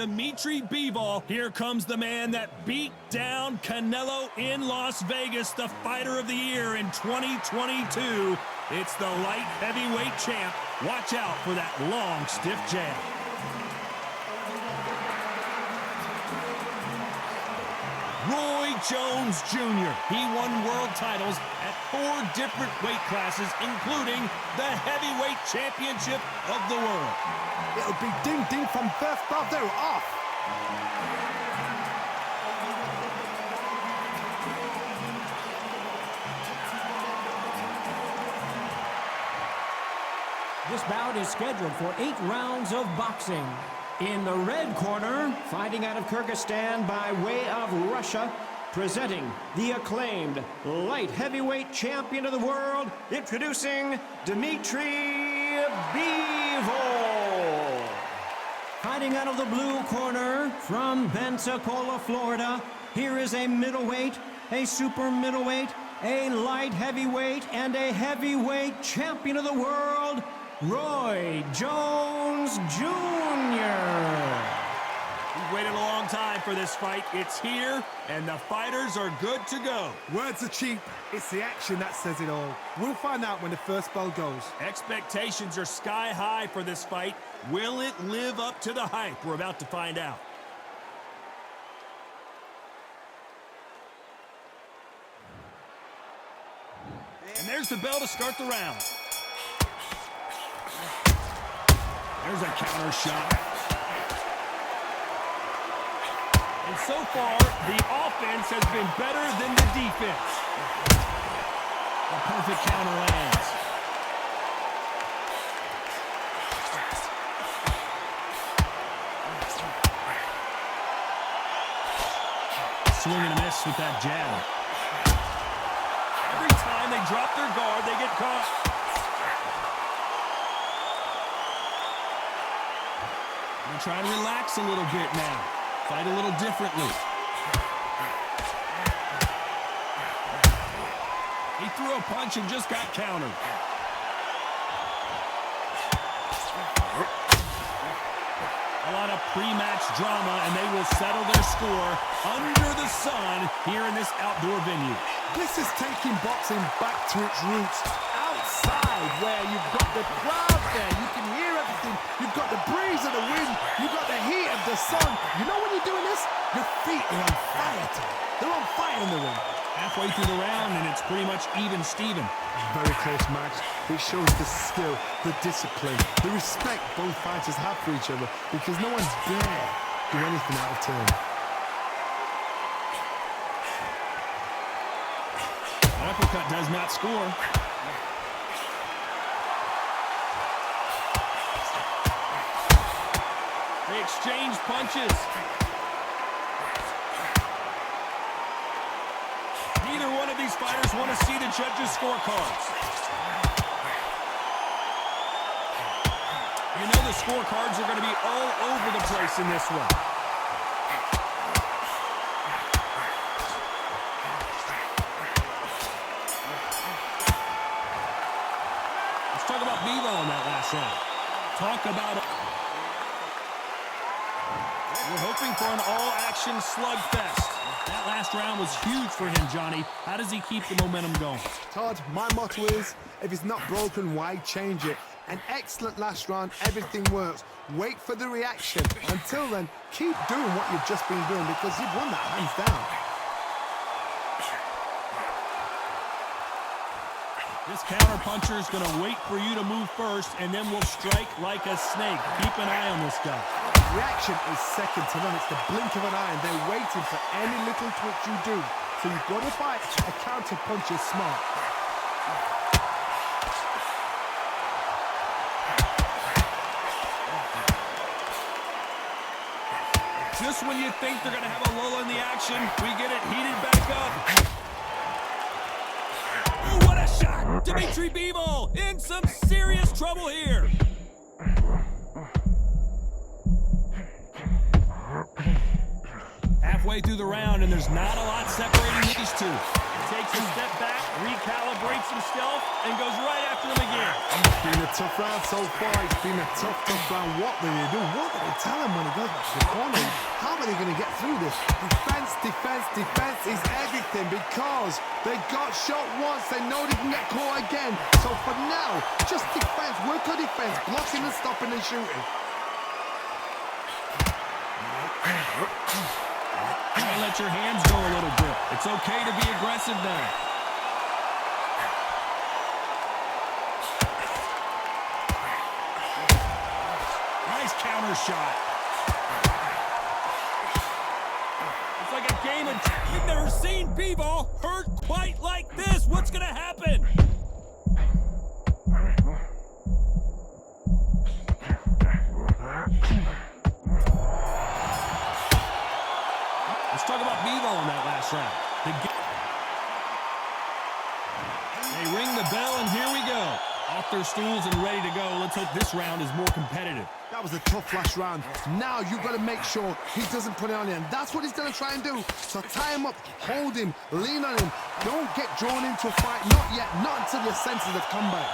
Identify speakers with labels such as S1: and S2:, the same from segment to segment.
S1: Dmitry Bivol. Here comes the man that beat down Canelo in Las Vegas, the fighter of the year in 2022. It's the light heavyweight champ. Watch out for that long, stiff jab. Roy Jones Jr. He won world titles at 4 different weight classes, including the heavyweight championship of the world.
S2: It'll be ding-ding from first bell. They're off.
S3: This bout is scheduled for 8 rounds of boxing. In the red corner, fighting out of Kyrgyzstan by way of Russia, presenting the acclaimed light heavyweight champion of the world, introducing Dmitry Bivol. Fighting out of the blue corner from Pensacola, Florida, here is a middleweight, a super middleweight, a light heavyweight, and a heavyweight champion of the world, Roy Jones Jr.
S1: We've waited a long time for this fight. It's here, and the fighters are good to go.
S2: Words are cheap. It's the action that says it all. We'll find out when the first bell goes.
S1: Expectations are sky high for this fight. Will it live up to the hype? We're about to find out. And there's the bell to start the round. There's a counter shot. And so far, the offense has been better than the defense. A perfect counter lands. Swing and a miss with that jab. Every time they drop their guard, they get caught. Try to relax a little bit now. Fight a little differently. He threw a punch and just got countered. A lot of pre-match drama, and they will settle their score under the sun here in this outdoor venue.
S2: This is taking boxing back to its roots. Outside, where you've got the crowd there, you can hear everything. You've got the breeze of the wind. You've got the heat of the sun. You know when you're doing this? Your feet are on fire today. They're on fire in the ring.
S1: Halfway through the round, and it's pretty much even Steven.
S2: Very close match. It shows the skill, the discipline, the respect both fighters have for each other, because no one's dare do anything out of turn.
S1: An uppercut does not score. They exchange punches. Neither one of these fighters want to see the judges' scorecards. You know the scorecards are going to be all over the place in this one. Let's talk about Bivol in that last round. Talk about it. We're hoping for an all-action slugfest. That last round was huge for him, Johnny. How does he keep the momentum going?
S2: Todd, my motto is, if it's not broken, why change it? An excellent last round, everything works. Wait for the reaction. Until then, keep doing what you've just been doing, because you've won that hands down.
S1: This counter-puncher is going to wait for you to move first, and then will strike like a snake. Keep an eye on this guy.
S2: Reaction is second to none. It's the blink of an eye, and they're waiting for any little twitch you do. So you've got to fight a counter-punch is smart.
S1: Just when you think they're going to have a lull in the action, we get it heated back up. Ooh, what a shot! Dmitry Bivol in some serious trouble here. Halfway through the round, and there's not a lot separating these two. takes a step back, recalibrates himself, and goes right after him again.
S2: It's been a tough round so far. It's been a tough round. What do they do? What do they tell him when he goes back to the corner? How are they going to get through this? Defense is everything because they got shot once. They know they can get caught again. So for now, just defense. Work on defense. Blocking and stopping and shooting.
S1: Don't let your hands go a little bit. It's okay to be aggressive now. Nice counter shot. It's like a game of... You've never seen Bivol hurt quite like this. What's going to happen? Let's talk about Bivol in that last round. They ring the bell, and here we go. Off their stools and ready to go. Let's hope this round is more competitive.
S2: That was a tough last round. Now you've got to make sure he doesn't put it on him. That's what he's going to try and do. So tie him up, hold him, lean on him. Don't get drawn into a fight. Not yet. Not until your senses have come back.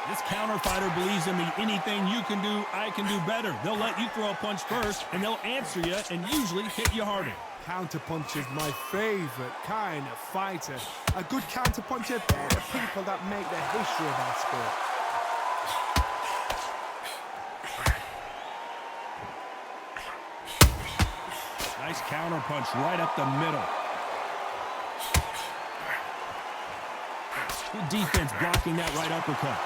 S1: This counter fighter believes in me. Anything you can do, I can do better. They'll let you throw a punch first, and they'll answer you and usually hit you harder.
S2: Counter punch is my favorite kind of fighter. A good counter puncher, they're the people that make the history of our sport.
S1: Nice counter punch right up the middle. Good defense blocking that right uppercut.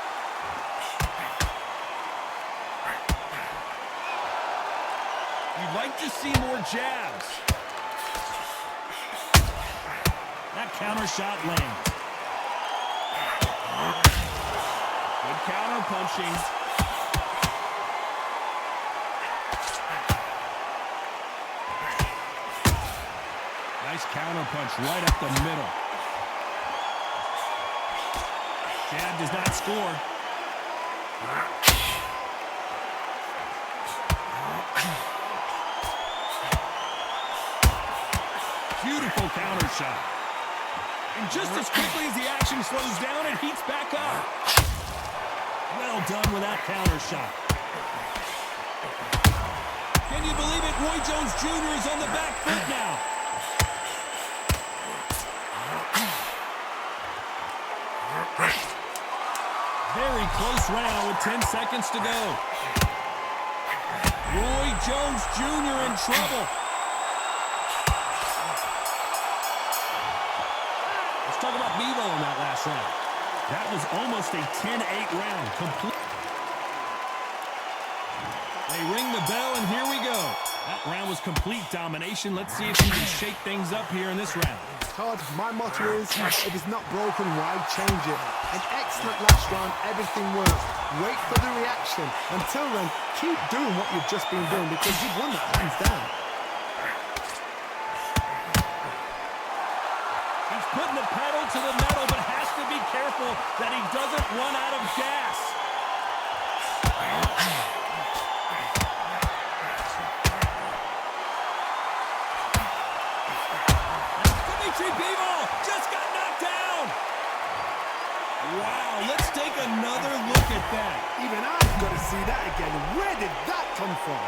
S1: You'd like to see more jabs. That counter shot lands. Good counter punching. Nice counter punch right up the middle. Jab does not score. Beautiful counter shot. And just as quickly as the action slows down, it heats back up. Well done with that counter shot. Can you believe it? Roy Jones Jr. is on the back foot now. Very close round with 10 seconds to go. Roy Jones Jr. in trouble. Let's talk about Bivol in that last round. That was almost a 10-8 round. They ring the bell, and here we go. That round was complete domination. Let's see if he can shake things up here in this round.
S2: Todd, my motto is, if it's not broken, why change it? An excellent last round, everything works. Wait for the reaction. Until then, keep doing what you've just been doing because you've won that hands down.
S1: He's putting the pedal to the metal, but has to be careful that he doesn't run out of gas. Dmitry Bivol just got knocked down. Wow, let's take another look at that.
S2: Even I've got to see that again. Where did that come from?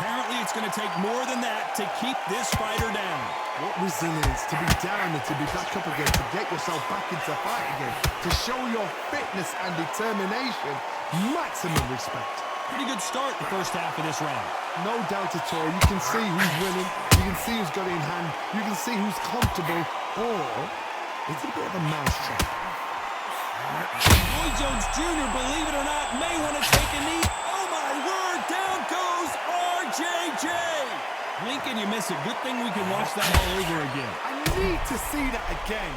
S1: Apparently, it's going to take more than that to keep this fighter down.
S2: What resilience to be down and to be back up again, to get yourself back into fight again, to show your fitness and determination. Maximum respect.
S1: Pretty good start the first half of this round.
S2: No doubt at all. You can see who's winning. You can see who's got it in hand. You can see who's comfortable. Or is it a bit of a mousetrap?
S1: Roy Jones Jr., believe it or not, may want to take a knee. Oh my word, down goes RJJ. Blink and you miss it. Good thing we can watch that all over again.
S2: I need to see that again.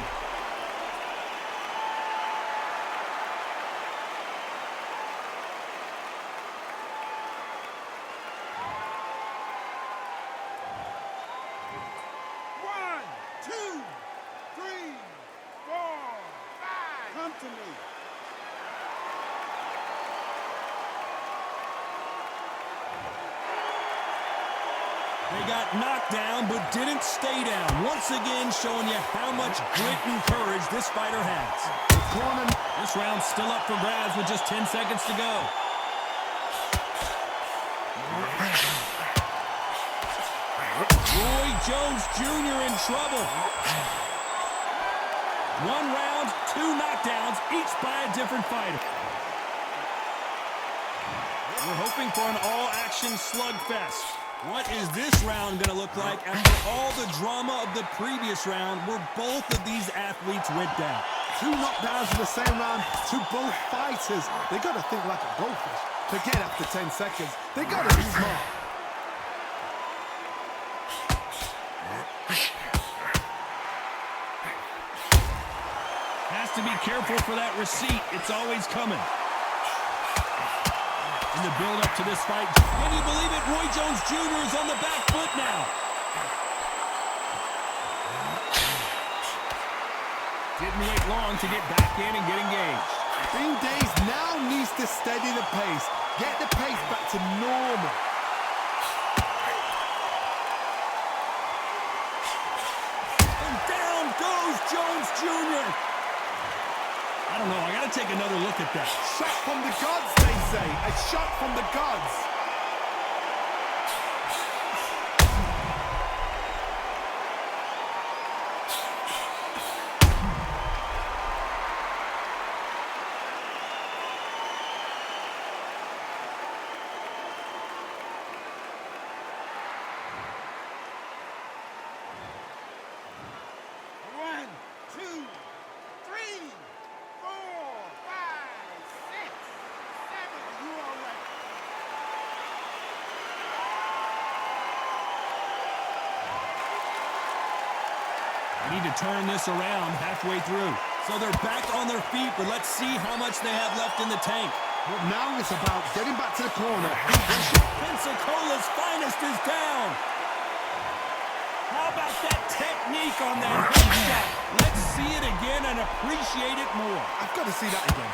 S1: got knocked down but didn't stay down. Once again, showing you how much grit and courage this fighter has.
S2: Corner.
S1: This round's still up for grabs with just 10 seconds to go. Roy Jones Jr. in trouble. 1 round, 2 knockdowns, each by a different fighter. We're hoping for an all-action slugfest. What is this round going to look like after all the drama of the previous round where both of these athletes went down?
S2: 2 knockdowns in the same round to both fighters. They got to think like a goldfish. Forget after 10 seconds. They got to be smart.
S1: Has to be careful for that receipt. It's always coming. In the build-up to this fight, can you believe it? Roy Jones Jr. is on the back foot now. Didn't wait long to get back in and get engaged.
S2: Bean Days now needs to steady the pace. Get the pace back to normal.
S1: And down goes Jones Jr. I don't know, I gotta take another look at that.
S2: Shot from the gods, they say. A shot from the gods.
S1: Need to turn this around halfway through. So they're back on their feet, but let's see how much they have left in the tank.
S2: Well, now it's about getting back to the corner.
S1: Pensacola's finest is down. How about that technique on that headshot? Let's see it again and appreciate it more.
S2: I've got to see that again.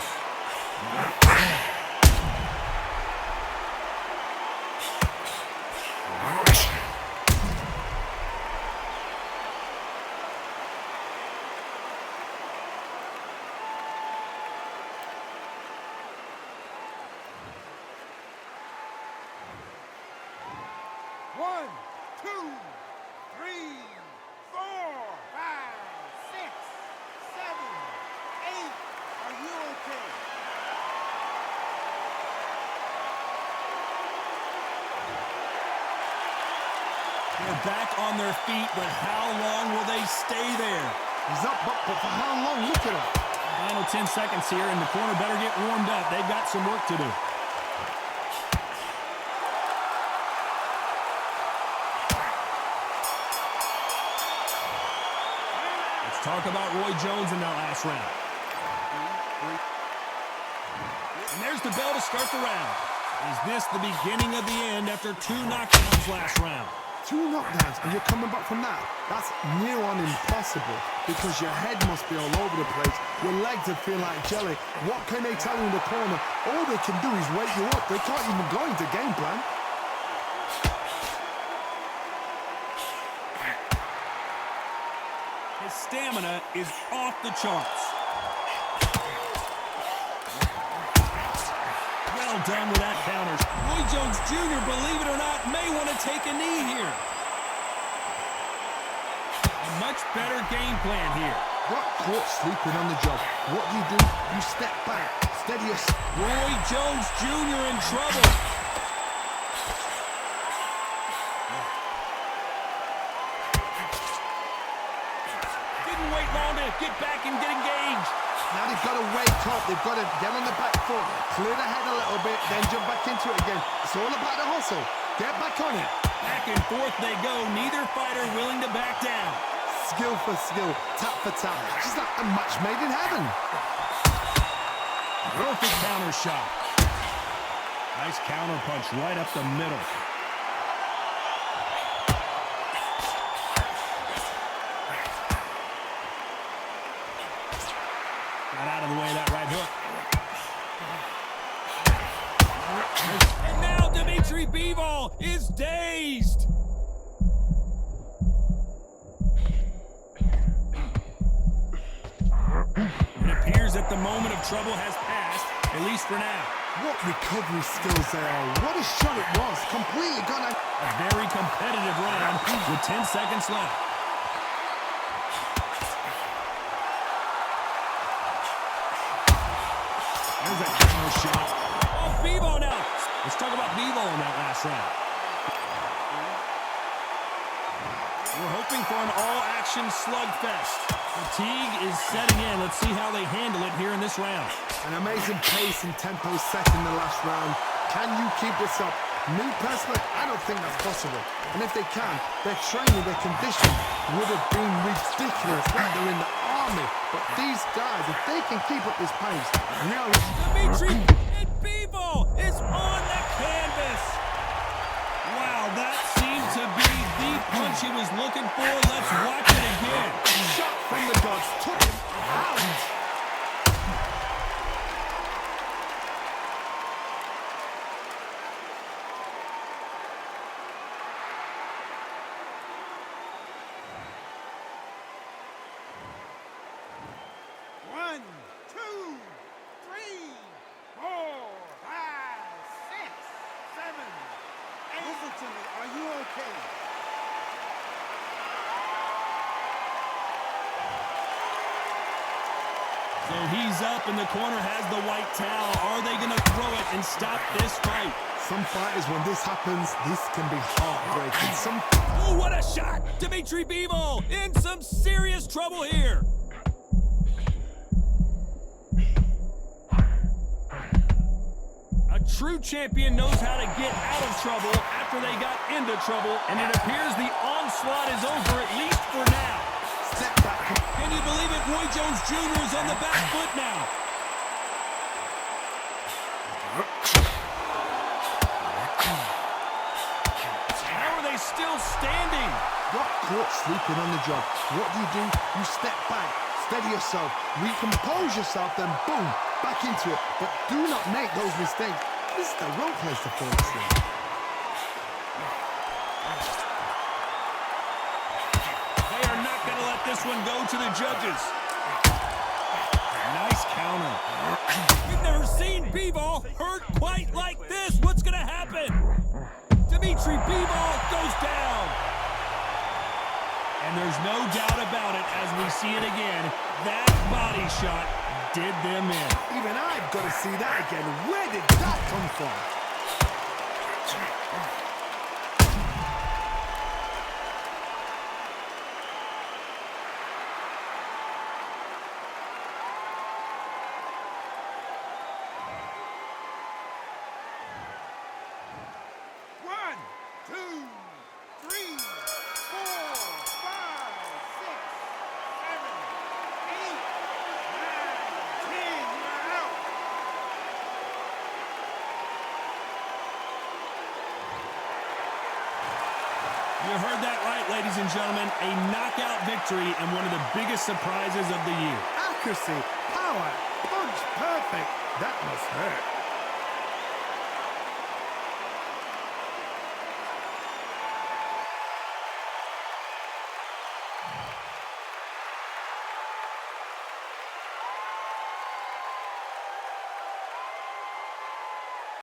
S2: One, two, three, 4, 5, 6, 7, 8. Are you okay?
S1: They're back on their feet, but how long will they stay there?
S2: He's up, but for how long? Look at him.
S1: Final 10 seconds here, and the corner better get warmed up. They've got some work to do. Talk about Roy Jones in that last round. And there's the bell to start the round. Is this the beginning of the end after 2 knockdowns last round?
S2: 2 knockdowns, and you're coming back from that? That's near on impossible, because your head must be all over the place. Your legs would feel like jelly. What can they tell you in the corner? All they can do is wake you up. They can't even go into game plan.
S1: His stamina is off the charts. Well done with that counters. Roy Jones Jr., believe it or not, may want to take a knee here. A much better game plan here.
S2: Got caught sleeping on the job. What do? You step back, steady your...
S1: Roy Jones Jr. in trouble. Get back and get engaged.
S2: Now they've got to wake up. They've got to get on the back foot, clear the head a little bit, then jump back into it again. It's all about the hustle. Get back on it.
S1: Back and forth they go. Neither fighter willing to back down.
S2: Skill for skill, tap for tap. Just like a match made in heaven.
S1: Perfect counter shot. Nice counter punch right up the middle. Got out of the way of that right hook. And now Dmitry Bivol is dazed. trouble has passed, at least for now.
S2: What recovery skills there. What a shot it was. Completely gone out.
S1: A very competitive round with 10 seconds left. There's a counter shot. Oh, Bivol now. Let's talk about Bivol in that last round. We're hoping for an all-action slugfest. Fatigue is setting in. Let's see how they handle it here in this round.
S2: An amazing pace and tempo set in the last round. Can you keep this up? Me personally, I don't think that's possible. And if they can, their training, their conditioning would have been ridiculous when they're in the army. But these guys, if they can keep up this pace, really...
S1: Dmitry Bivol is on the canvas. Wow, that seemed to be the punch he was looking for. Let's watch it again.
S2: Shot from the gods, took him out.
S4: Are you okay?
S1: So he's up and the corner has the white towel. Are they going to throw it and stop this fight?
S2: Some fighters, when this happens, this can be heartbreaking.
S1: Oh, what a shot! Dmitry Bivol in some serious trouble here. A true champion knows how to get out of trouble after they got into trouble, and it appears the onslaught is over, at least for now.
S2: Step back.
S1: Can you believe it? Roy Jones Jr. is on the back foot now. How are they still standing?
S2: Got caught sleeping on the job. What do? You step back, steady yourself, recompose yourself, then boom, back into it. But do not make those mistakes. This is the wrong place to fall asleep.
S1: They are not going to let this one go to the judges. Nice counter. We've never seen Bivol hurt quite like this. What's going to happen? Dmitry Bivol goes down. And there's no doubt about it as we see it again. That body shot did them in.
S2: Even I've got to see that again. Where did that come from?
S4: One, two, three, 4, 5, 6, 7, 8, 9, 10. You're out.
S1: You heard that right, ladies and gentlemen. A knockout victory and one of the biggest surprises of the year.
S2: Accuracy, power, punch, perfect. That must hurt.